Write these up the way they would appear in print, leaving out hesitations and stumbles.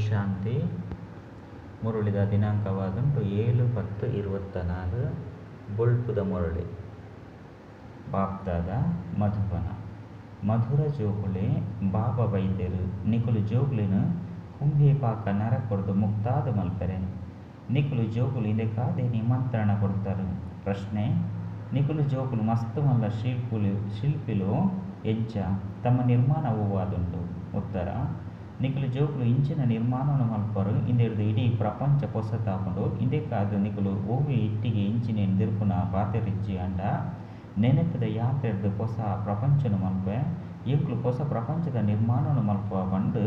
ಶಾಂತಿ. ಮುರುಳಿದ ದಿನಾಂಕವಾದುಂಟು 7/10/24. ಬೊಳ್ಪುದ ಮುರಳಿ ಬಾಪ್ದಾದ ಮಧುಬನ. ಮಧುರ ಜೋಗುಳೆ ಬಾಬಾ ವೈದ್ಯರು ನಿಕುಲು ಜೋಗುಲಿನ ಕುಂಭೀಪಾಕ ನರ ಕೊಡ್ದು ಮುಕ್ತಾದ ಮಲ್ಪರೆ. ನಿಕುಲು ಜೋಗುಲು ಇದಕ್ಕಾದೆ ನಿಮಂತ್ರಣ ಕೊಡ್ತಾರೆ. ಪ್ರಶ್ನೆ: ನಿಕುಲು ಜೋಗುಲು ಮಸ್ತ್ ಮಲ್ಲ ಶಿಲ್ಪಿಲು ಎಂಚ ತಮ್ಮ ನಿರ್ಮಾಣವೂ ಆದುಂಡು. ಉತ್ತರ: ನಿಕುಲು ಜೋಗುಲು ಇಂಚಿನ ನಿರ್ಮಾಣವನ್ನು ಮಲ್ಪರು ಇಂದಿರ್ದು ಇಡೀ ಪ್ರಪಂಚ ಪೊಸತಾಕೊಂಡು ಇಂದಕ್ಕಾದ ನಿಕುಲು ಓವಿ ಇಟ್ಟಿಗೆ ಇಂಚಿನೇನು ದಿರ್ಪುನ ಪಾತೆರಿಚ್ಚಿ ಅಂಡ ನೆನಪಿದ ಯಾತ್ರೆಡ್ದು ಹೊಸ ಪ್ರಪಂಚನು ಮಲ್ಪೆ. ಎಂಕ್ಲು ಹೊಸ ಪ್ರಪಂಚದ ನಿರ್ಮಾಣವನ್ನು ಮಲ್ಪುವ ಬಂದು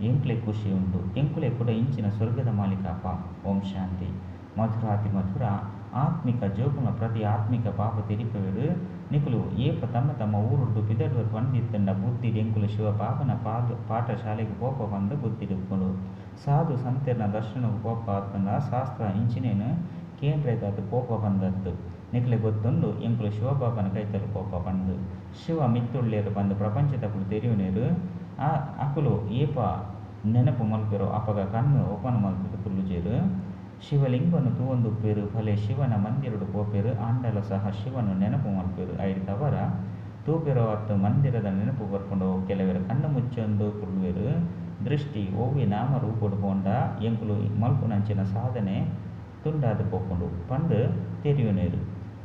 ಎಂಕ್ಲೆ ಖುಷಿ ಉಂಟು. ಎಂಕುಲೆ ಕೂಡ ಇಂಚಿನ ಸ್ವರ್ಗದ ಮಾಲೀಕಪ್ಪ. ಓಂ ಶಾಂತಿ. ಮಧುರಾತಿ ಮಧುರ ಆತ್ಮಿಕ ಜೋಗುಲ ಪ್ರತಿ ಆತ್ಮಿಕ ಪಾಪ ತಿರಿಪೆರು ನಿಕುಲು ಏಪ ತಮ್ಮ ಊರುಡ್ದು ಪಿದಡ್ದು ಬಂದಿತ್ತಂಡ ಬುದ್ಧಿಡ್ ಎಂಕುಲು ಶಿವ ಪಾಪನ ಪಾಠಶಾಲೆಗೆ ಪೋಪ ಬಂದು ಬುದ್ಧಿಡುಕ್ಕಳು. ಸಾಧು ಸಂತೆರ್ನ ದರ್ಶನಕ್ಕೆ ಪೋಪ ಆತಂಡ ಶಾಸ್ತ್ರ ಇಂಚಿನೇನು ಕೇಂದ್ರದಾದ ಪೋಪ ಬಂದದ್ದು ನಿಕಲೆ ಗೊತ್ತುಂಡು. ಎಂಕುಲು ಶಿವಪಾಪನ ಕೈತಲು ಪೋಪ ಬಂದು ಶಿವ ಮಿತ್ತುಳ್ಳೇರು ಬಂದು ಪ್ರಪಂಚದಕ್ಕಳು ತೆರಿಯುನೇರು ಅಕುಲು ಏಪ ನೆನಪು ಮಲ್ಪೆರು ಅಪಗ ಕಣ್ಣು ಓಪನ್ ಮಲ್ಪದು ಕುಲ್ಲುಜೇರು. ಶಿವಲಿಂಗನು ತೂವೊಂದುಪ್ಪೇರು ಫಲೆ ಶಿವನ ಮಂದಿರಡು ಪೋಪೇರು ಆಂಡಲ ಸಹ ಶಿವನು ನೆನಪು ಮಲ್ಪೇರು. ಐದವರ ತೂಪೆರೋ ಹತ್ತು ಮಂದಿರದ ನೆನಪು ಬರ್ಕೊಂಡು ಕೆಲವರು ಕಣ್ಣು ಮುಚ್ಚೊಂದು ಕುಳ್ಳುವೆರು. ದೃಷ್ಟಿ ಓವಿ ನಾಮ ರೂಪಡು ಪೋಂಡ ಎಂಕುಲು ಮಲ್ಪುನಂಚಿನ ಸಾಧನೆ ತುಂಡಾದ ಪೋಕೊಂಡು ಪಂಡು ತೆರಿಯುನೇರು.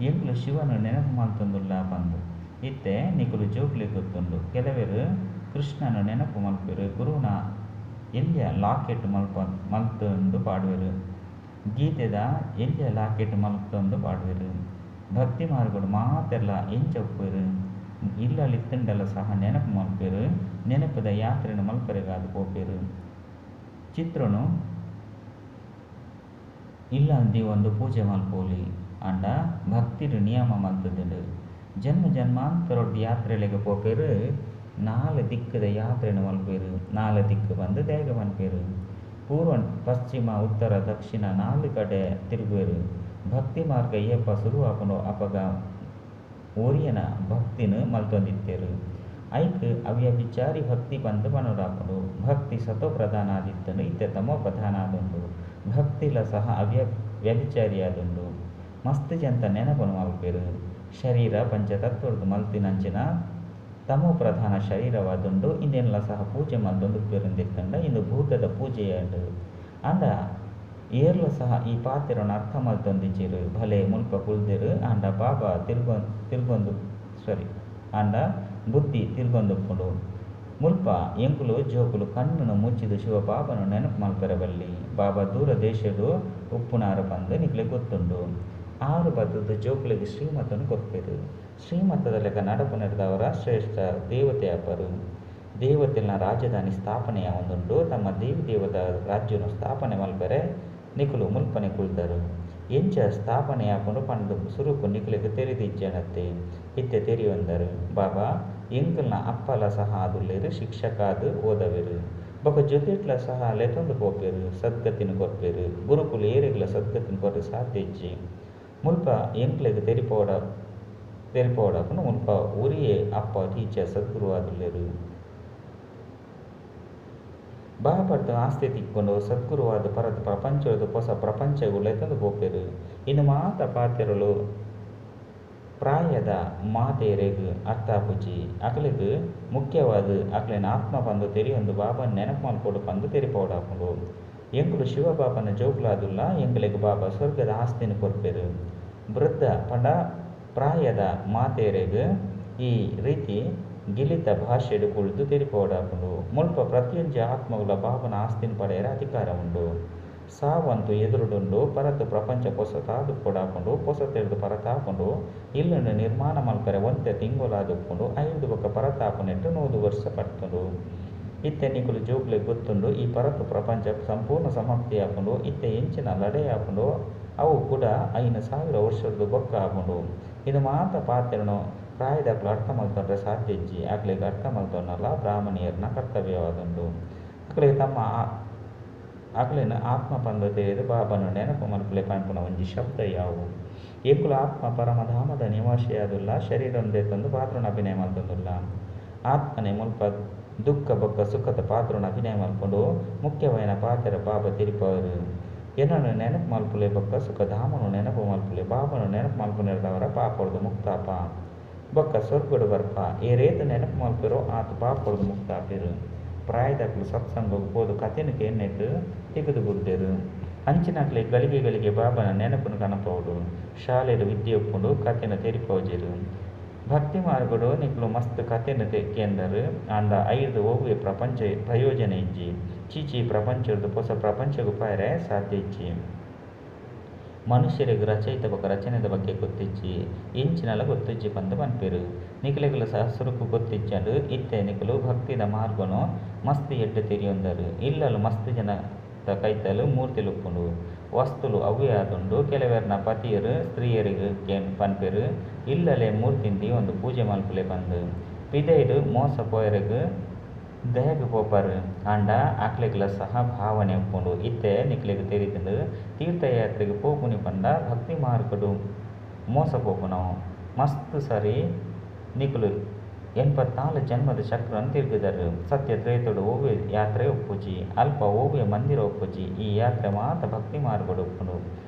ಎಂಕುಲು ಶಿವನು ನೆನಪು ಮಲ್ತೊಂದುಲ್ಲ ಬಂದು ಇತ್ತೆ ನಿಕುಲು ಜೋಗುಲಿ ಗೊತ್ತುಂಡು. ಕೆಲವರು ಕೃಷ್ಣನು ನೆನಪು ಮಲ್ಪೇರು. ಗುರುನ ಎಲ್ಲಿಯ ಲಾಕೆಟ್ ಮಲ್ತೊಂದು ಪಾಡುವೆರು. ಗೀತೆದ ಎಲ್ಲಿಯ ಲಾಕೆಟ್ ಮಲ್ತೊಂದು ಪಾಡುವೆರು. ಭಕ್ತಿ ಮಾರ್ಗಡು ಮಾತೆಲ್ಲ ಎಂಚ ಒಪ್ಪೇರು. ಇಲ್ಲಲ್ಲಿತ್ತಂಡೆಲ್ಲ ಸಹ ನೆನಪು ಮಲ್ಪೇರು. ನೆನಪದ ಯಾತ್ರೆಯನ್ನು ಮಲ್ಪರೆಗಾದು ಪೋಪೇರು. ಚಿತ್ರನು ಇಲ್ಲಂದಿ ಒಂದು ಪೂಜೆ ಮಲ್ಪೋಲಿ ಅಂಡ ಭಕ್ತಿರು ನಿಯಮ ಮಲ್ತದುಂಡು. ಜನ್ಮ ಜನ್ಮಾಂತರೊಡ್ಡು ಯಾತ್ರೆಲೆಗೆ ಪೋಪೇರು. 4 ದಿಕ್ಕದ ಯಾತ್ರೆಯನ್ನು ಮಲ್ಪೇರು. 4 ದಿಕ್ಕು ಬಂದು ದೇಗ ಮಲ್ಪೇರು. ಪೂರ್ವ ಪಶ್ಚಿಮ ಉತ್ತರ ದಕ್ಷಿಣ 4 ಕಡೆ ತಿರುಗುವೆರು. ಭಕ್ತಿ ಮಾರ್ಗ ಏಪ ಶುರುವಾಪನು ಅಪಗ ಓರಿಯನ ಭಕ್ತಿನ ಮಲ್ತೊಂದಿತ್ತೇರು. ಐಕ್ ಅವ್ಯಭಿಚಾರಿ ಭಕ್ತಿ ಬಂದು ಪನುರಾಪನು. ಭಕ್ತಿ ಸತೋ ಪ್ರಧಾನ ಆದಿತ್ತನು ಇತ್ತೆ ತಮೋ ಪ್ರಧಾನ ಆದುಂಡು. ಭಕ್ತಿಲ ಸಹ ವ್ಯಭಿಚಾರಿ ಆದುಂಡು. ಮಸ್ತ್ ಜಂತ ನೆನಪನು ಮಲ್ಪೇರು. ಶರೀರ ಪಂಚತತ್ವರ್ದು ಮಲ್ತಿನಂಚಿನ ತಮೋ ಪ್ರಧಾನ ಶರೀರವಾದುಂಡು. ಇಂದೆಲ್ಲ ಸಹ ಪೂಜೆ ಮಲ್ತೊಂದು ಪೇರಿಂದಿತ್ತಂಡ ಇಂದು ಭೂತದ ಪೂಜೆಯಂಡು ಅಂಡ ಏರ್ಲ ಸಹ ಈ ಪಾತೆರನ್ನು ಅರ್ಥ ಮಲ್ತೊಂದಿಚ್ಚಿರು. ಭಲೆ ಮುಲ್ಪ ಕುಳ್ದಿರು ಅಂಡ ಬಾಬಾ ತಿರ್ಗೊಂದು ಅಂಡ ಬುದ್ಧಿ ತಿರ್ಗೊಂದುಪ್ಪುಂಡು. ಮುಲ್ಪ ಎಂಕುಲು ಜೋಕುಲು ಕಣ್ಣನ್ನು ಮುಚ್ಚಿದು ಶಿವ ಬಾಬನು ನೆನಪು ಮಲ್ಪೆರಬಲ್ಲಿ. ಬಾಬಾ ದೂರ ದೇಶಡು ಉಪ್ಪುನಾರ ಬಂದು ನಿಕ್ಲೆ ಗೊತ್ತುಂಡು. 6 ಬದ್ದದ ಜೋಕುಲಿಗೆ ಶ್ರೀಮತನು ಕೊಪ್ಪೇರು. ಶ್ರೀಮತದ ಲೆಕ್ಕ ನಡಪು ನಡೆದವರ ಶ್ರೇಷ್ಠ ದೇವತೆಯಪ್ಪರು. ದೇವತೆಲ್ನ ರಾಜಧಾನಿ ಸ್ಥಾಪನೆಯ ಒಂದುಂಡು. ತಮ್ಮ ದೇವಿ ದೇವದ ರಾಜ್ಯನು ಸ್ಥಾಪನೆ ಮಲ್ಪೆರೆ ನಿಕುಲು ಮುಲ್ಪನೆ ಕುಳ್ದರು. ಎಂಚ ಸ್ಥಾಪನೆ ಹಾಕೊಂಡು ಪಂಡು ಸುರುಕು ನಿಕುಲಿಗೆ ತೆರೆದಿಜ್ಜನತ್ತೆ ಇತ್ತೆ ತೆರಿಯೊಂದರು. ಬಾಬಾ ಎಂಕಲ್ನ ಅಪ್ಪಲ ಸಹ ಆದುಲ್ಲೇರು. ಶಿಕ್ಷಕ ಅದು ಓದವೆರು. ಬೊಕ ಜೊತೆಟ್ಲ ಸಹ ಲೆತೊಂದು ಪೋಪೇರು. ಸದ್ಗತಿನ ಕೊರ್ಪೇರು. ಗುರುಕುಲ ಏರಿಗ್ಲ ಸದ್ಗತಿನ ಕೊರ್ರೆ ಸಾಧ್ಯ ಇಜ್ಜಿ ಮುಲ್ಪ ಎಂಕ್ಲೆಗೆ ತೆರಿಪೋಡಪ್ಪನು ಮುಲ್ಪ ಉರಿಯೇ ಅಪ್ಪ ಟೀಚರ್ ಸದ್ಗುರು ಆದುಲ್ಲೇರು. ಬಾಪಡ್ದು ಆಸ್ತಿ ತಿಕ್ಕೊಂಡು ಸದ್ಗುರುವಾದ ಪರದ ಪ್ರಪಂಚದ ಹೊಸ ಪ್ರಪಂಚಗಳು ಎತ್ತಂದು ಪೋಪೇರು. ಇನ್ನು ಮಾತ ಪಾತೆರಲು ಪ್ರಾಯದ ಮಾತೆರೆಗು ಅರ್ಥಾಪುಜಿ ಅಕಲಿಗೆ ಮುಖ್ಯವಾದ ಅಕಲಿನ ಆತ್ಮ ಬಂದು ತೆರಿಯೊಂದು ಬಾಬಾ ನೆನಪು ಮಲ್ಪೋಡು ಬಂದು ತೆರಿಪೋಡಾಪುಂಡು. ಎಂಕುಲು ಶಿವ ಬಾಬನ ಜೋಗುಲಾದುಲ್ಲ. ಎಂಕಲಿಗೆ ಬಾಬಾ ಸ್ವರ್ಗದ ಆಸ್ತಿನ ಕೊರ್ಪೇರು. ವೃದ್ಧ ಪಂಡ ಪ್ರಾಯದ ಮಾತೆರೆಗು ಈ ರೀತಿ ಗಿಲಿತ ಭಾಷೆಡು ಕುಳಿತು ತೆರಿಪೋಡಾಪುಂಡು. ಮುಲ್ಪ ಪ್ರತಿಯೊಂದು ಆತ್ಮಗಳ ಬಾಬನ ಆಸ್ತಿನ ಪಡೆಯರ ಅಧಿಕಾರ ಉಂಡು. ಸಾವಂತು ಎದುರುಡುಂಡು. ಪರತು ಪ್ರಪಂಚ ಪೊಸತಾದು ಕೊಡಾಪುಂಡು. ಪೊಸತೆಡ್ದು ಪರತಾಪುಂಡು. ಇಲ್ಲನ್ನು ನಿರ್ಮಾಣ ಮಲ್ಪರೆ ಒಂತೆ ತಿಂಗೊಲಾದುಪ್ಪುಂಡು. 5 ಬೊಕ್ಕ ಪರತಾಪುನೆಟ್ಟು 100 ವರ್ಷ ಪಡ್ತುಂಡು. ಇತ್ತೆ ನಿಕುಲು ಜೋಗುಲೆ ಗೊತ್ತುಂಡು. ಈ ಪರತು ಪ್ರಪಂಚ ಸಂಪೂರ್ಣ ಸಮಾಪ್ತಿ ಆಪುಂಡು. ಇತ್ತೆ ಎಂಚಿನ ಲಡೆ ಆಪುಂಡು. ಅವು ಕೂಡ 5,000 ವರ್ಷದ್ದು ಬೊಕ್ಕ ಆಪುಂಡು. ಇದು ಮಾತ ಪಾತೆರನು ಪ್ರಾಯದಕ್ಲು ಅರ್ಥ ಮಲ್ತೊಂಡ್ರೆ ಸಾಧ್ಯ ಇಜ್ಜಿ ಆಗ್ಲಿಗೆ ಅರ್ಥ ಮಲ್ತೊನ್ನಲ್ಲ ಬ್ರಾಹ್ಮಣಿಯರ್ನ ಕರ್ತವ್ಯವಾದುಂಡು. ಅಕ್ಲಿಗೆ ತಮ್ಮ ಅಕ್ಲಿನ ಆತ್ಮ ಪಂದು ತಿಳಿದು ಬಾಬನು ನೆನಪು ಮಲ್ಪಲೆ ಪಂಪುನ ಒಂಜಿ ಶಬ್ದ ಯಾವುವು. ಎಂಕುಲು ಆತ್ಮ ಪರಮಧಾಮದ ನಿವಾಸಿಯಾದುಲ್ಲ. ಶರೀರೊಂದೇ ತಂದು ಪಾತ್ರನ ಅಭಿನಯ ಮಲ್ತೊಂದುಲ್ಲ. ಆತ್ಮನೆ ಮುಲ್ಪ ದುಃಖ ಬೊಕ್ಕ ಸುಖದ ಪಾತ್ರನ ಅಭಿನಯ ಮಲ್ಪೊಂಡು ಮುಖ್ಯವಾಯಿನ ಪಾತ್ರ ಬಾಬಾ ತಿರುಪವರು. ಏನನ್ನು ನೆನಪು ಮಲ್ಪುಲೆ ಬೊಕ್ಕ ಸುಖಧಾಮನು ನೆನಪು ಮಲ್ಪುಲೆ ಬಾಬನು ನೆನಪು ಮಲ್ಪುನಿರ್ದವರ ಪಾಪೊಡ್ದು ಮುಕ್ತಾಪ ಬೊಕ್ಕ ಸ್ವರ್ಗಡು ಬರ್ಪ ಈ ರೇತು ನೆನಪು ಮಲ್ಪಿರೋ ಆತ ಪಾಪೊಡ್ದು ಮುಕ್ತಾಪಿರು. ಪ್ರಾಯದಕ್ಲು ಸತ್ಸಂಗಕ್ಕೆ ಹೋದು ಕಥೆನ ಕೆನ್ನೆಟ್ಟು ತೆಗೆದು ಗುಡ್ಡೆರು. ಅಂಚಿನಕ್ಲೆ ಗಳಿಗೆ ಬಾಬನ ನೆನಪನ್ನು ಕನಪೌಡು. ಶಾಲೆಡು ವಿದ್ಯೆ ಒಪ್ಪುಂಡು ಕಥೆನ ತೆರಿಪೋಜಿರು. ಭಕ್ತಿ ಮಾರ್ಗಡು ನಿಕ್ಲು ಮಸ್ತ್ ಕಥೆನ ಕೇಂದರು ಅಂಡ ಐದು ಹೋಗುವೆ ಪ್ರಪಂಚ ಪ್ರಯೋಜನ ಇಜ್ಜಿ ಚೀಚಿ ಪ್ರಪಂಚದ ಹೊಸ ಪ್ರಪಂಚಗೂ ಪಾಯರೆ ಸಾಧ್ಯ ಇಜ್ಜಿ. ಮನುಷ್ಯರಿಗೆ ರಚಯಿತ ಬಗ್ಗೆ ರಚನೆದ ಬಗ್ಗೆ ಗೊತ್ತಿಜ್ಜಿ ಇಂಚಿನಲ್ಲ ಗೊತ್ತಿಜ್ಜಿ ಬಂದು ಪನ್ಪೆರು. ನಿಖಲೆಗಳು ಸಹ ಸುರುಕು ಗೊತ್ತಿಜ್ಜಂಡು ಇತ್ತೆ ನಿಖಲು ಭಕ್ತಿದ ಮಾರ್ಗನು ಮಸ್ತ್ ಎಡ್ಡು ತೆರಿಯೊಂದರು. ಇಲ್ಲಲು ಮಸ್ತ್ ಜನ ಕೈತಲು ಮೂರ್ತಿಲು ಉಪ್ಪುಂಡು ವಸ್ತುಲು ಅವೇ ಆದುಂಡು. ಕೆಲವೆರ್ನ ಪತಿಯರು ಸ್ತ್ರೀಯರಿಗೆ ಪನ್ಪೆರು ಇಲ್ಲಲೇ ಮೂರ್ತಿಂಡಿ ಒಂದು ಪೂಜೆ ಮಲ್ಪಲೆ ಬಂದು ಪಿದೈಡು ಮೋಸ ಪೋಯರಿಗೆ ದಯಗೆ ಪೋಪರು ಅಂಡ ಅಕ್ಲೆಗ್ಲ ಸಹ ಭಾವನೆ ಉಪ್ಪುಂಡು. ಇತ್ತೆ ನಿಕ್ಲೆಗೆ ತೆರಿದು ತೀರ್ಥಯಾತ್ರೆಗೆ ಪೋಪುನಿ ಪಂಡ ಭಕ್ತಿ ಮಾರ್ಗಡು ಮೋಸ ಪೋಪು ನಾವು ಮಸ್ತ್ ಸರಿ ನಿಖಲು 84 ಜನ್ಮದ ಚಕ್ರವನ್ನು ತಿರುಗಿದರು. ಸತ್ಯ ತ್ರೇತೋಡು ಹೋಗುವ ಯಾತ್ರೆ ಒಪ್ಪುಜಿ ಅಲ್ಪ ಹೋಗುವ ಮಂದಿರ ಒಪ್ಪುಜಿ ಈ ಯಾತ್ರೆ ಮಾತ್ರ ಭಕ್ತಿ ಮಾರ್ಗಡು ಒಪ್ಪುಂಡು.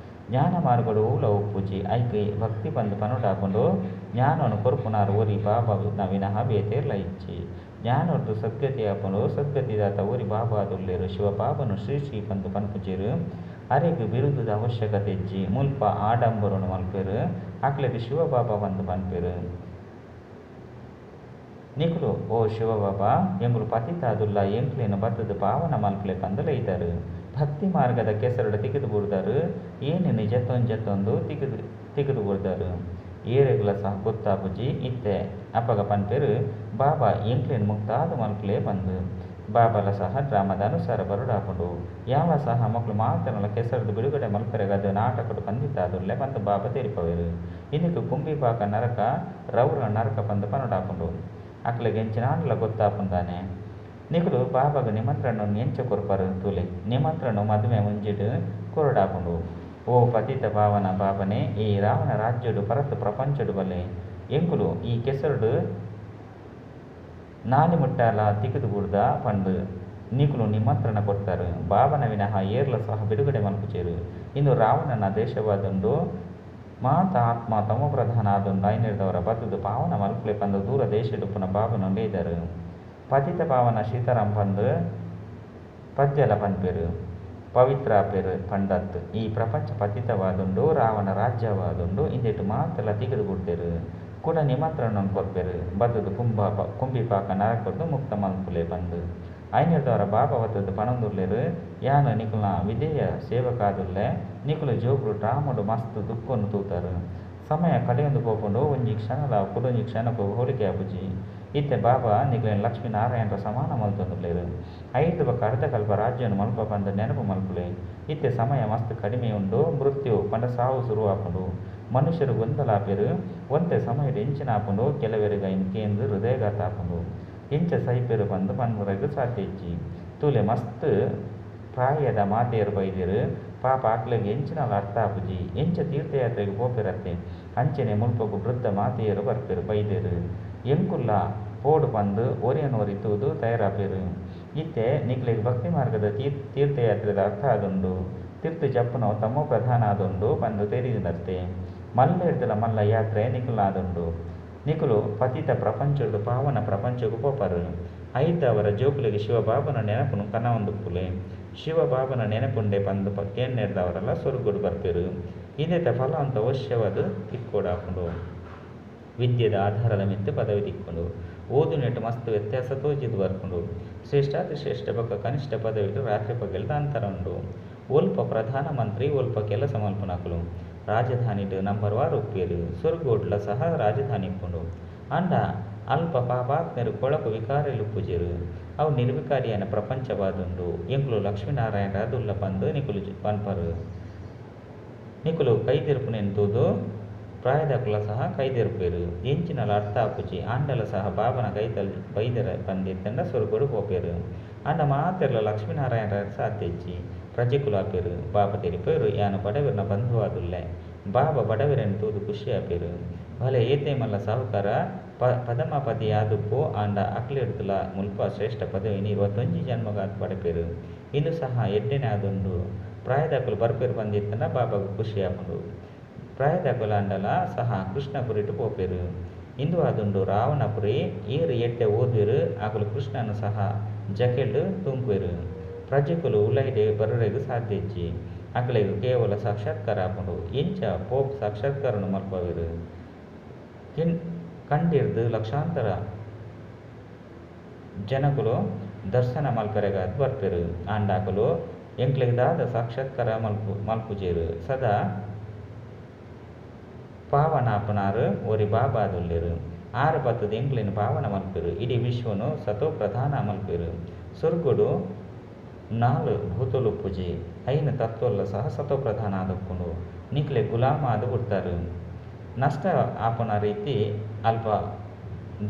ಜ್ಞಾನ ಮಾರ್ಗಡು ಹೂಲ ಒಪ್ಪುಜಿ ಐಕೈ ಭಕ್ತಿ ಬಂದು ಪನೋಟಾಕೊಂಡು ಜ್ಞಾನವನ್ನು ಕೊರ್ಪುನಾರು ಓರಿ ಬಾಬಾ ವಿನಃ ಬೇತೇರ್ಲ ಇಚ್ಚಿ ಜ್ಞಾನೊಟ್ಟು ಸದ್ಗತಿ ಹಾಕೊಂಡು ಸದ್ಗತಿದಾತ ಓರಿ ಬಾಬಾ ಅದುಲ್ಲೇರು. ಶಿವ ಬಾಬನು ಶ್ರೀ ಬಂದು ಪನ್ಪುಜಿರು ಅರೆಗೆ ಬಿರುದುದ ಅವಶ್ಯಕತೆ ಇಜ್ಜಿ ಮುಲ್ಪ ಆಡಂಬರನು ಮಲ್ಪೆರು ಅಕ್ಲೆಗೆ ಶಿವ ಬಾಬಾ ಬಂದು ಪನ್ಪೆರು. ನಿಖಲು ಓ ಶಿವ ಬಾಬಾ ಎಂಗುಲು ಪತಿತಾದುಲ್ಲ ಎಂಕ್ಲೇನು ಬತ್ತದ ಪಾವನ ಮಲ್ಪಲೆ ಪಂದಲ ಇದ್ದರು. ಭಕ್ತಿ ಮಾರ್ಗದ ಕೆಸರಡು ತೆಗೆದು ಬಿಡ್ದರು ಏನೇನು ಜತ್ತೊಂದು ತೆಗೆದು ಬಿಡ್ದರು. ಏರೆಗಳ ಸಹ ಗೊತ್ತಾಪುಜಿ ಇತ್ತೆ ಅಪ್ಪಗ ಪನ್ಪೆರು ಬಾಬಾ ಎಂಕ್ಲೇನು ಮುಕ್ತಾದ ಮಲ್ಪಲೆ ಬಂದು ಬಾಬಾಲ ಸಹ ಡ್ರಾಮದ ಅನುಸಾರ ಬರುಡಾಪುಂಡು. ಯಾವ ಸಹ ಮಕ್ಕಳು ಮಾತನಲ್ಲ ಕೆಸರದು ಬಿಡುಗಡೆ ಮಲ್ಪರೆಗದು ನಾಟಕಡು ಪಂದಿತ್ತಾದುಲ್ಲೆ ಬಂದು ಬಾಬಾ ತೆರಿಪವೆರು. ಇದಕ್ಕೆ ಕುಂಬಿಪಾಕ ನರಕ ರೌರ ನರಕ ಬಂದು ಪನಡಾಪುಂಡು. ಅಕ್ಲೆಗೆ ಎಂಚಿನಾಂಡ್ಲ ಗೊತ್ತಾಪುಂದಾನೆ ನಿಖಲು ಬಾಬಾಗ ನಿಮಂತ್ರಣವನ್ನು ಎಂಚ ಕೊರ್ಪರು ತುಲೆ ನಿಮಂತ್ರಣ ಮದುವೆ ಮುಂಜಿಡು ಕೊರಡಾಪುಂಡು. ಓ ಪತಿತ ಭಾವನ ಬಾಬನೆ ಈ ರಾವಣ ರಾಜ್ಯಡು ಪರತು ಪ್ರಪಂಚಡು ಬಲೆ ಎಂಕುಲು ಈ ಕೆಸರುಡು ನಾಲಿ ಮುಟ್ಟಾಲ ತಿಗಿದು ಬಿಡ್ದ ಪಂಡು ನಿಖಲು ನಿಮಂತ್ರಣ ಕೊಡ್ತಾರೆ. ಬಾಬನ ವಿನಃ ಏರ್ಲ ಸಹ ಬಿಡುಗಡೆ ಮಲ್ಪುಚೇರು. ಇನ್ನು ರಾವಣನ ದೇಶವಾದುಂಡು ಮಾತ ಆತ್ಮ ತಮ ಪ್ರಧಾನ ಆದುಂಡು ಐನಿರ್ದವರ ಬದುದು ಪಾವನ ಮಲ್ಪಲೆ ಪಂದು ದೂರ ದೇಶಡುಪ್ಪುನ ಬಾಬನು ಲೇದರು. ಪತಿತ ಪಾವನ ಸೀತಾರಾಮ್ ಪಂದು ಪದ್ಯಲ ಪನ್ಪೆರು ಪವಿತ್ರ ಪೆರು ಪಂಡತ್ ಈ ಪ್ರಪಂಚ ಪತಿತವಾದುಂಡು ರಾವಣ ರಾಜ್ಯವಾದುಂಡು ಇಂದೆಟ್ಟು ಮಾತೆಲ್ಲ ತೆಗೆದು ಬಿಡ್ತೆರು ಕೂಡ ನಿಮಂತ್ರಣ ಕೊರ್ಪೆರು ಬದುದು ಕುಂಬಿಪಾಕ ನರಕೊಟ್ಟು ಮುಕ್ತ ಮಲ್ಪುಲೆ ಬಂದು ಐನಿರ್ದವರ ಬಾಬಾ ವತ್ತದು ಪಣಂದುರ್ಲೆರು ಯಾನು ನಿಖುಲ್ನ ವಿಧೇಯ ಸೇವಕಾದುಲ್ಲೆ ನಿಖುಲು ಜೋಗುಲು ಡ್ರಾಮಡು ಮಸ್ತ್ ದುಃಖವನ್ನು ತೂತಾರು. ಸಮಯ ಕಳೆಯೊಂದು ಪೋಪುಂಡು ಒಂಜಿ ಕ್ಷಣದ ಕುಡೊಂಜಿ ಕ್ಷಣಕ್ಕೂ ಹೋಲಿಕೆ ಆಪುಜಿ. ಇತ್ತೆ ಬಾಬಾ ನಿಖಲಿನ ಲಕ್ಷ್ಮೀನಾರಾಯಣರ ಸಮಾನ ಮಲ್ತೊಂದುಲ್ಲೆರು. ಐದು ಬಕ್ಕ ಅರ್ಧ ಕಲ್ಪ ರಾಜ್ಯವನ್ನು ಮಲ್ಪ ಬಂದು ನೆನಪು ಮಲ್ಪುಲೆ. ಇತ್ತೆ ಸಮಯ ಮಸ್ತ್ ಕಡಿಮೆ ಉಂಡು ಮೃತ್ಯು ಪಂಡ ಸಾವು ಶುರುವಾಪುಂಡು. ಮನುಷ್ಯರು ಗೊಂದಲಾಪೆರು ಒಂತೆ ಸಮಯದ ಎಂಚಿನ ಆಪುಂಡು ಕೆಲವರಿಗೆ ಇನ್ನು ಕೇಂದ್ರ ಹೃದಯಘಾತ ಆಪುಂಡು. ಎಂಚ ಸೈಪೆರು ಬಂದು ಪನ್ಮುರಗೆ ಸಾಧ್ಯ ಇಜ್ಜಿ ತೂಲೆ ಮಸ್ತ್ ಪ್ರಾಯದ ಮಾತೆಯರು ಬೈದಿರು ಪಾಪ ಆಕ್ಲೆಗೆ ಎಂಚಿನಲ್ಲ ಅರ್ಥ ಆಪುಜಿ ಎಂಚ ತೀರ್ಥಯಾತ್ರೆಗೆ ಪೋಪೆರತ್ತೆ ಅಂಚನೆ ಮುಲ್ಪಗು ವೃದ್ಧ ಮಾತೆಯರು ಬರ್ಪೆರು ಬೈದೇರು ಎಂಕುಲ್ಲ ಪೋಡು ಬಂದು ಒರಿಯನೋರಿತುವುದು ತಯಾರಾಪೆರು. ಇತ್ತೆ ನಿಕ್ಲೆಗೆ ಭಕ್ತಿ ಮಾರ್ಗದ ತೀರ್ಥಯಾತ್ರೆದ ಅರ್ಥ ಆದುಂಡು ತೀರ್ಥ ಜಪ್ಪನವು ತಮ್ಮ ಪ್ರಧಾನ ಆದುಂಡು ಬಂದು ತೆರೀನತ್ತೆ ಮಲ್ಲ ಹಿಡ್ದಲ ಮಲ್ಲ ಯಾತ್ರೆ ನಿಖಲ್ ಆದುಂಡು. ನಿಖಲು ಪತಿತ ಪ್ರಪಂಚದ ಪಾವನ ಪ್ರಪಂಚಗೂ ಪೋಪರು. ಐದು ಅವರ ಜೋಕುಲಿಗೆ ಶಿವಬಾಬನ ನೆನಪುನು ಕನವೊಂದುಪ್ಪುಲೆ. ಶಿವಬಾಬನ ನೆನಪುಂಡೆ ಬಂದು ಕೇನ್ನೆಡ್ದವರೆಲ್ಲ ಸ್ವರ್ಗುಡು ಬರ್ಪೆರು. ಇಂದೆತ ಫಲ ಅಂತ ಅವಶ್ಯವಾದ ತಿಕ್ಕೋಡಾಪುಂಡು. ವಿದ್ಯೆದ ಆಧಾರದ ಮಿತ್ತು ಪದವಿ ತಿಕ್ಕೊಂಡು ಓದು ನೆಟ್ಟು ಮಸ್ತ್ ವ್ಯತ್ಯಾಸ ತೋಜಿದು ಬರ್ಕೊಂಡು ಶ್ರೇಷ್ಠಾತಿ ಶ್ರೇಷ್ಠ ಬೊಕ್ಕ ಕನಿಷ್ಠ ಪದವಿಡು ರಾತ್ರಿ ಪಗಲ್ದ ಅಂತರ ಉಂಡು. ಒಲ್ಪ ಪ್ರಧಾನ ಮಂತ್ರಿ ಒಲ್ಪ ಕೆಲಸ ಮಲ್ಪುನಕಲು ರಾಜಧಾನಿಡು ನಂಬರ್ 1 ಉಪ್ಪೇರು ಸ್ವರ್ಗೋಡ್ಲ ಸಹ ರಾಜಧಾನಿ ಇಪ್ಪುಂಡು. ಅಂಡ ಅಲ್ಪ ಪಾಪಾತ್ಮರು ಕೊಳಕು ವಿಕಾರೆಲು ಪೂಜೆರು ಅವು ನಿರ್ವಿಕಾರಿಯನ ಪ್ರಪಂಚವಾದುಂಡು. ಎಂಕುಲು ಲಕ್ಷ್ಮೀನಾರಾಯಣ ರಾದುಲ್ಲ ಬಂದು ನಿಕುಲು ಪನ್ಪರು ನಿಕುಲು ಕೈದಿರುಪುನೆಂತುದು ಪ್ರಾಯದಕುಲ ಸಹ ಕೈದೆರುಪೇರು ಎಂಚಿನಲ ಅರ್ಥ ಆಪುಜಿ ಆಂಡಲ ಸಹ ಬಾಬನ ಕೈತಲ್ ಬೈದರ ಬಂದಿತ್ತಂಡ ಸ್ವರ್ಗೋಡು ಪೋಪೇರು. ಅಂಡ ಮಾತೆರ್ಲ ಲಕ್ಷ್ಮೀನಾರಾಯಣ ಸಾಧ್ಯಜ್ಜಿ ಪ್ರಜೆಕುಲು ಆಪೇರು ಬಾಬಾ ತೆರಿಪೇರು ಯಾನು ಬಡವಿರನ ಬಂಧುವಾದುಲ್ಲೆ ಬಾಬಾ ಬಡವಿರನ್ನು ತೂದು ಖುಷಿ ಆಪೇರು. ಭಲೆ ಏತೆ ಮಲ್ಲ ಸಾಹುಕಾರ ಪದಮಪದಿ ಆದುಪ್ಪು ಆಂಡ ಅಕ್ಲಿಡ್ತುಲ ಮುಲ್ಪ ಶ್ರೇಷ್ಠ ಪದವಿನಿ 21 ಜನ್ಮಗಾದ ಪಡೆಪೇರು. ಇಂದು ಸಹ ಎಡ್ಡೆನೆ ಆದುಂಡು ಪ್ರಾಯದಕುಲು ಬರ್ಪೇರು ಬಂದಿತ್ತಂಡ ಬಾಬಾಗ ಖುಷಿ ಆಪುಂಡು. ಪ್ರಾಯದಕುಲು ಅಂಡಲ ಸಹ ಕೃಷ್ಣಪುರಿಟ್ಟು ಪೋಪೇರು. ಇಂದು ಆದುಂಡು ರಾವಣಪುರಿ ಈರು ಎಡ್ಡೆ ಓದುವೆರು ಅಕುಲು ಕೃಷ್ಣನು ಸಹ ಜಕೆಲ್ಡು ತುಂಕುವೆರು. ಪ್ರಜೆಕುಲು ಉಲೈಡೆ ಬರುರೆಗು ಸಾಧ್ಯ ಇಜ್ಜಿ ಅಕಲೆಗು ಕೇವಲ ಸಾಕ್ಷಾತ್ಕಾರ ಆಪುಂಡು. ಇಂಚ ಪೋಪ್ ಸಾಕ್ಷಾತ್ಕಾರನು ಮಲ್ಪವೆರು. ಕಂಡಿರ್ದು ಲಕ್ಷಾಂತರ ಜನಕುಲು ದರ್ಶನ ಮಲ್ಪರೆಗಾದ ಬರ್ಪೆರು. ಆಂಡಾಕುಲು ಎಂಕ್ಲೆಗ್ದಾದ ಸಾಕ್ಷಾತ್ಕಾರ ಮಲ್ಪುಜೇರು. ಸದಾ ಪಾವನಾಪನಾರು ಒರಿ ಬಾಬಾದುಲ್ಲೆರು. 6 ಬತ್ತದ ಎಂಕ್ಲೆನು ಪಾವನ ಮಲ್ಪೆರು. ಇಡೀ ವಿಶ್ವನು ಸತೋ ಪ್ರಧಾನ ಮಲ್ಪೆರು. ಸ್ವರ್ಗುಡು 4 ಭೂತುಲು ಪೂಜೆ ಐನ ತತ್ವಲ್ಲ ಸಹ ಸತೋ ಪ್ರಧಾನ ಆದಪ್ಪುಂಡು. ನಿಕ್ಲೆ ಗುಲಾಮ ಆದು ಬಿಡ್ತಾರು. ನಷ್ಟ ಆಪನ ರೀತಿ ಅಲ್ಪ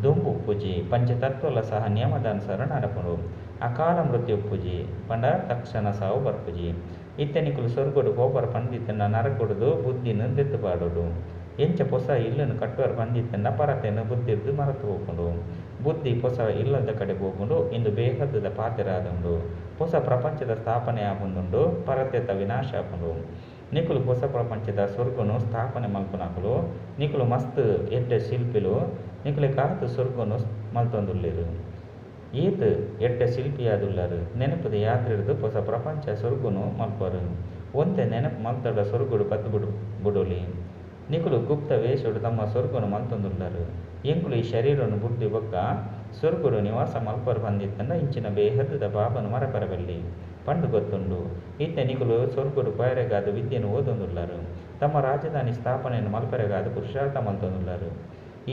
ದುಂಬು ಪೂಜೆ ಪಂಚತತ್ವಲ ಸಹ ನಿಯಮದಾನುಸಾರ ನಡಪುಂಡು. ಅಕಾಲ ಮೃತ್ಯು ಪೂಜೆ ಪಂಡ ತಕ್ಷಣ ಸಾವು ಬರ್ಪುಜಿ. ಇತ್ತೆನಿಕುಲು ಸ್ವರ್ಗುಡು ಗೋಪರ ಪಂದಿತ್ತನ್ನ ನರಕೊಡುದು ಬುದ್ಧಿನ ದೆತ್ತುಪಾಡುಡು. ಎಂಚ ಪೊಸ ಇಲ್ಲನ್ನು ಕಟ್ಟುವರ ಪಂದಿತ್ತನ್ನ ಪರತೆಯನ್ನು ಬುದ್ಧಿರ್ದು ಮರತು ಹೋಗ್ಕೊಂಡು ಬುದ್ಧಿ ಪೊಸ ಇಲ್ಲದ ಕಡೆ ಹೋಗ್ಕೊಂಡು ಇಂದು ಬೇಹದ್ದದ ಪಾತೆರಾದುಂಡು. ಹೊಸ ಪ್ರಪಂಚದ ಸ್ಥಾಪನೆ ಆಪುಂದುಂಡು ಪರತೆತ ವಿನಾಶ ಆಪುಂಡು. ನಿಕುಲು ಹೊಸ ಪ್ರಪಂಚದ ಸ್ವರ್ಗನು ಸ್ಥಾಪನೆ ಮಲ್ಪುನಕುಲು ನಿಕುಲು ಮಸ್ತ್ ಎಡ್ಡೆ ಶಿಲ್ಪಿಲು ನಿಕುಲೆ ಕಾತು ಸ್ವರ್ಗನು ಮಲ್ತೊಂದುಲ್ಲೆರು. ಈತ್ ಎಡ್ಡೆ ಶಿಲ್ಪಿಯಾದುಲ್ಲರು. ನೆನಪದ ಯಾತ್ರೆಡ್ದು ಹೊಸ ಪ್ರಪಂಚ ಸ್ವರ್ಗನು ಮಲ್ಪರು. ಒಂತೆ ನೆನಪು ಮಲ್ತಡ ಸ್ವರ್ಗುಡು ಬದ್ದು ಬಿಡುಲಿ. ನಿಕುಲು ಗುಪ್ತ ವೇಷುಡು ತಮ್ಮ ಸ್ವರ್ಗನು ಮಲ್ತೊಂದುಲ್ಲರು. ಎಂಕುಲು ಈ ಶರೀರನು ಬುಡ್ಡಿ ಬೊಕ್ಕ ಸ್ವರ್ಗುಡು ನಿವಾಸ ಮಲ್ಪರು ಬಂದಿತ್ತಂಡ ಇಂಚಿನ ಬೇಹದ್ದದ ಬಾಬನು ಮರಪರಬಲ್ಲಿ ಪಂಡು ಗೊತ್ತುಂಡು. ಇತ್ತೆ ನಿಕುಲು ಸ್ವರ್ಗುಡು ಪಯರೆಗಾದ ವಿದ್ಯೆಯನ್ನು ಓದೊಂದುಲ್ಲರು. ತಮ್ಮ ರಾಜಧಾನಿ ಸ್ಥಾಪನೆಯನ್ನು ಮಲ್ಪರೆಗಾದ ಪುರುಷಾರ್ಥ ಮಲ್ತೊಂದುಲ್ಲರು.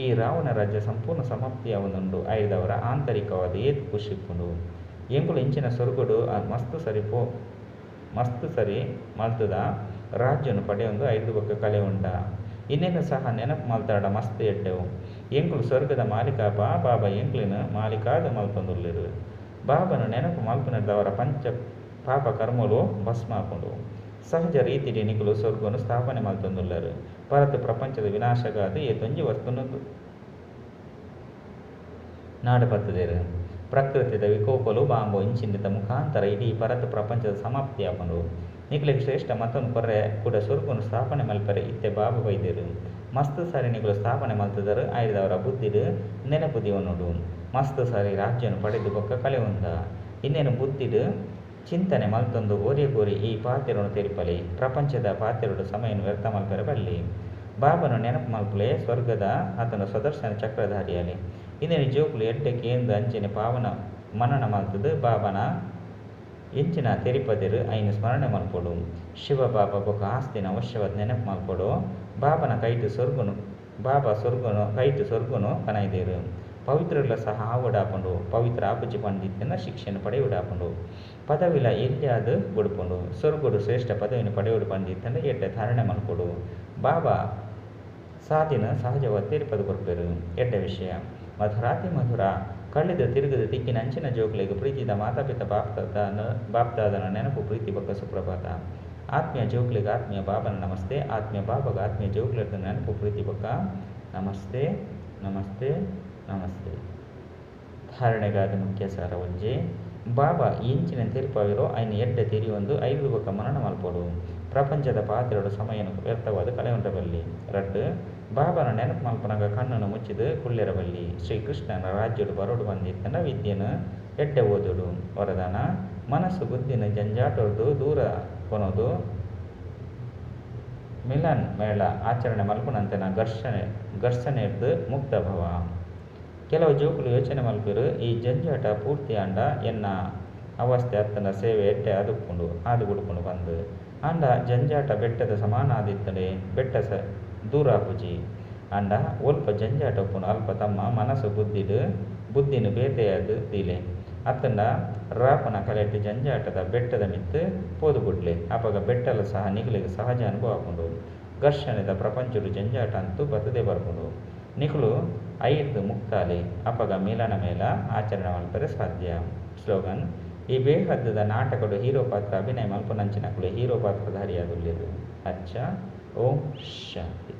ಈ ರಾವಣ ರಾಜ್ಯ ಸಂಪೂರ್ಣ ಸಮಾಪ್ತಿಯಾವೊಂದುಂಡು ಐದವರ ಆಂತರಿಕವಾದ ಏತು ಖುಷಿಪ್ಪುಂಡು. ಎಂಕುಲು ಇಂಚಿನ ಸ್ವರ್ಗುಡು ಮಸ್ತ್ ಸರಿ ಮಲ್ತದ ರಾಜ್ಯನು ಪಡೆಯೊಂದು 5 ಬೊಕ್ಕ ಕಲೆ ಉಂಡ. ಇನ್ನೇನು ಸಹ ನೆನಪು ಮಲ್ತಾಡ ಮಸ್ತ್ ಎಡ್ಡೆವು. ಎಂಕುಲು ಸ್ವರ್ಗದ ಮಾಲೀಕಾಪ ಬಾಬಾ ಎಂಕ್ಲಿನ ಮಾಲೀಕಾದ ಮಲ್ಪೊಂದುಲ್ಲೆರು. ಬಾಬನು ನೆನಪು ಮಲ್ಪುನದವರ ಪಂಚ ಪಾಪ ಕರ್ಮಲು ಭಸ್ಮ ಆಪುಂಡು. ಸಹಜ ರೀತಿಡಿ ನಿಕುಲು ಸ್ವರ್ಗನು ಸ್ಥಾಪನೆ ಮಲ್ತೊಂದುಲ್ಲರು. ಪರತು ಪ್ರಪಂಚದ ವಿನಾಶಗಾದ ಏತೊಂಜಿ ವಸ್ತುನು ನಾಡಪತ್ತದೇರು. ಪ್ರಕೃತಿದ ವಿಕೋಪಲು ಬಾಂಬು ಇಂಚಿಂದಿತ ಮುಖಾಂತರ ಇಡೀ ಪರತು ಪ್ರಪಂಚದ ಸಮಾಪ್ತಿ ಆಪುಂಡು. ನಿಕುಲಿಗೆ ಶ್ರೇಷ್ಠ ಮತ್ತೊಂದು ಕೊರ್ರೆ ಕೂಡ ಸ್ವರ್ಗನು ಸ್ಥಾಪನೆ ಮಲ್ಪರೆ ಇತ್ತೆ ಬಾಬು ಬೈದೇರು. ಮಸ್ತ್ ಸಾರಿ ನಿಕುಲು ಸ್ಥಾಪನೆ ಮಲ್ತದರು ಆಯ್ದವರ ಬುದ್ಧಿಡು ನೆನಪು ದಿವನುಡು. ಮಸ್ತ್ ಸಾರಿ ರಾಜ್ಯನು ಪಡೆದು ಬೊಕ್ಕ ಕಲೆ ಉಂದ. ಇನ್ನೇನು ಬುದ್ಧಿಡು ಚಿಂತನೆ ಮಲ್ತೊಂದು ಗೋರಿ ಈ ಪಾತೆರನು ತೆರಿಪಲಿ ಪ್ರಪಂಚದ ಪಾತೆರಡು ಸಮಯನು ವ್ಯರ್ಥ ಮಲ್ಪರೆ ಬಲ್ಲಿ. ಬಾಬನು ನೆನಪು ಮಲ್ಪಲೆ ಸ್ವರ್ಗದ ಆತನ ಸ್ವದರ್ಶನ ಚಕ್ರಧಾರಿಯಲಿ. ಇನ್ನೇನು ಜೋಕುಲು ಎಡ್ಡೆ ಕೇಂದ್ರ ಅಂಚನೆ ಪಾವನ ಮನನ ಮಲ್ತದು ಬಾಬನ ಇಂಚಿನ ತೆರಿಪದಿರು ಐನು ಸ್ಮರಣೆ ಮಲ್ಪೊಡು. ಶಿವ ಬಾಬಾ ಬೊಕ್ಕ ಆಸ್ತಿನ ಅವಶ್ಯವಾದ ನೆನಪು ಮಲ್ಪೊಡು. ಬಾಬನ ಕೈಟು ಸ್ವರ್ಗನು ಕನೈದೇರು. ಪವಿತ್ರಲ ಸಹ ಆವಡಾಪುಂಡು. ಪವಿತ್ರ ಆಪುಜಿ ಪಂಡಿತನ ಶಿಕ್ಷೆನ ಪಡೆಯುಡಾಪುಂಡು. ಪದವಿಲ ಎಲ್ಲಿಯಾದು ಬುಡುಪುಂಡು. ಸ್ವರ್ಗುಡು ಶ್ರೇಷ್ಠ ಪದವಿನ ಪಡೆಯುಡು ಪಂಡಿತನ ಎಡ್ಡೆ ಧಾರಣೆ ಮಲ್ಪೊಡು. ಬಾಬಾ ಸಾಧಿನ ಸಹಜವಾದ ತೆರಿಪದು ಕೊರ್ಪೆರು. ಎಡ್ಡೆ ವಿಷಯ ಮಧುರ ಕಳ್ಳಿದ ತಿರುಗದ ತಿಕ್ಕಿನ ಅಂಚಿನ ಜೋಕ್ಲೆಗೆ ಪ್ರೀತಿದ ಮಾತಾಪಿತ ಬಾಪ್ತಾದನ ನೆನಪು ಪ್ರೀತಿ ಬೊಕ್ಕ ಸುಪ್ರಭಾತ. ಆತ್ಮೀಯ ಜೋಕ್ಲೆಗೆ ಆತ್ಮೀಯ ಬಾಬನ ನಮಸ್ತೆ. ಆತ್ಮೀಯ ಬಾಬಾಗ ಆತ್ಮೀಯ ಜೋಕ್ಲೆದ ನೆನಪು ಪ್ರೀತಿ ಬೊಕ್ಕ ನಮಸ್ತೆ ನಮಸ್ತೆ ನಮಸ್ತೆ. ಧಾರಣೆಗಾದ ಮುಖ್ಯ ಸಾರ ಒಂಜೆ ಬಾಬಾ ಇಂಚಿನ ತೆರಿಪವಿರೋ ಐನು ಎಡ್ಡೆ ತೆರಿಯೊಂದು 5 ಬೊಕ್ಕ ಮರಣ ಮಲ್ಪೊಡು. ಪ್ರಪಂಚದ ಪಾತ್ರೆಡು ಸಮಯನು ವ್ಯರ್ಥವಾದ ಕಳೆ ಉಂಟಬಲ್ಲಿ. ರಡ್ಡು ಬಾಬನ ನೆನಪು ಮಲ್ಪನಾಗ ಕಣ್ಣನ್ನು ಮುಚ್ಚಿದು ಕುಳ್ಳೆರಬಲ್ಲಿ. ಶ್ರೀಕೃಷ್ಣನ ರಾಜ್ಯಡು ಬರೋಡು ಬಂದಿತ್ತಂಡ ವಿದ್ಯೆನು ಎಡ್ಡೆ ಓದುಡು. ವರದಾನ ಮನಸ್ಸು ಬುದ್ಧಿನ ಜಂಜಾಟದ್ದು ದೂರ ಕೊನೋದು. ಮಿಲನ್ ಮೇಳ ಆಚರಣೆ ಮಲ್ಪುನಂತೆನ ಘರ್ಷಣೆ ಹಿಡ್ದು ಮುಕ್ತ ಭವ. ಕೆಲವು ಜೋಕುಲು ಯೋಚನೆ ಮಲ್ಪಿರು ಈ ಜಂಜಾಟ ಪೂರ್ತಿ ಆಂಡ ಎನ್ನ ಅವಸ್ಥೆ ಅತ್ತನ ಸೇವೆ ಎಡ್ಡೆ ಆದು ಬಿಡ್ಕೊಂಡು ಬಂದು ಆಂಡ ಜಂಜಾಟ ಬೆಟ್ಟದ ಸಮಾನ ಆದಿತ್ತಡೆ ಬೆಟ್ಟ ದೂರ ಆಪುಜಿ ಅಂಡ ಒಲ್ಪ ಜಂಜಾಟ ಉಪ್ಪುನು ಅಲ್ಪ ತಮ್ಮ ಮನಸ್ಸು ಬುದ್ಧಿನು ಬೇತೆಯಾದ ತೀಲೆ ಅತ್ತಂಡ ರಾಪನ ಕಲೆಟ್ಟು ಜಂಜಾಟದ ಬೆಟ್ಟದ ಮಿತ್ತು ಪೋದು ಬಿಡ್ಲೆ ಅಪಗ ಬೆಟ್ಟಲ ಸಹ ನಿಕುಲಿಗೆ ಸಹಜ ಅನುಭವ ಆಪುಂಡು. ಘರ್ಷಣೆದ ಪ್ರಪಂಚಡು ಜಂಜಾಟ ಅಂತೂ ಬತ್ತದೇ ಬರ್ಪುಂಡು. ನಿಕುಲು ಐದು ಮುಕ್ತಾಲೆ ಅಪಗ ಮಿಲನ ಮೇಲ ಆಚರಣೆ ಮಲ್ಪರೆ ಸಾಧ್ಯ. ಸ್ಲೋಗನ್ ಈ ಬೇಹದ್ದದ ನಾಟಕಡು ಹೀರೋ ಪಾತ್ರ ಅಭಿನಯ ಮಲ್ಪನಂಚಿನಕುಲು ಹೀರೋ ಪಾತ್ರಧಾರಿಯಾದುಲ್ಲೆರು. ಅಚ್ಚ ಓಂ ಶಾಂತಿ.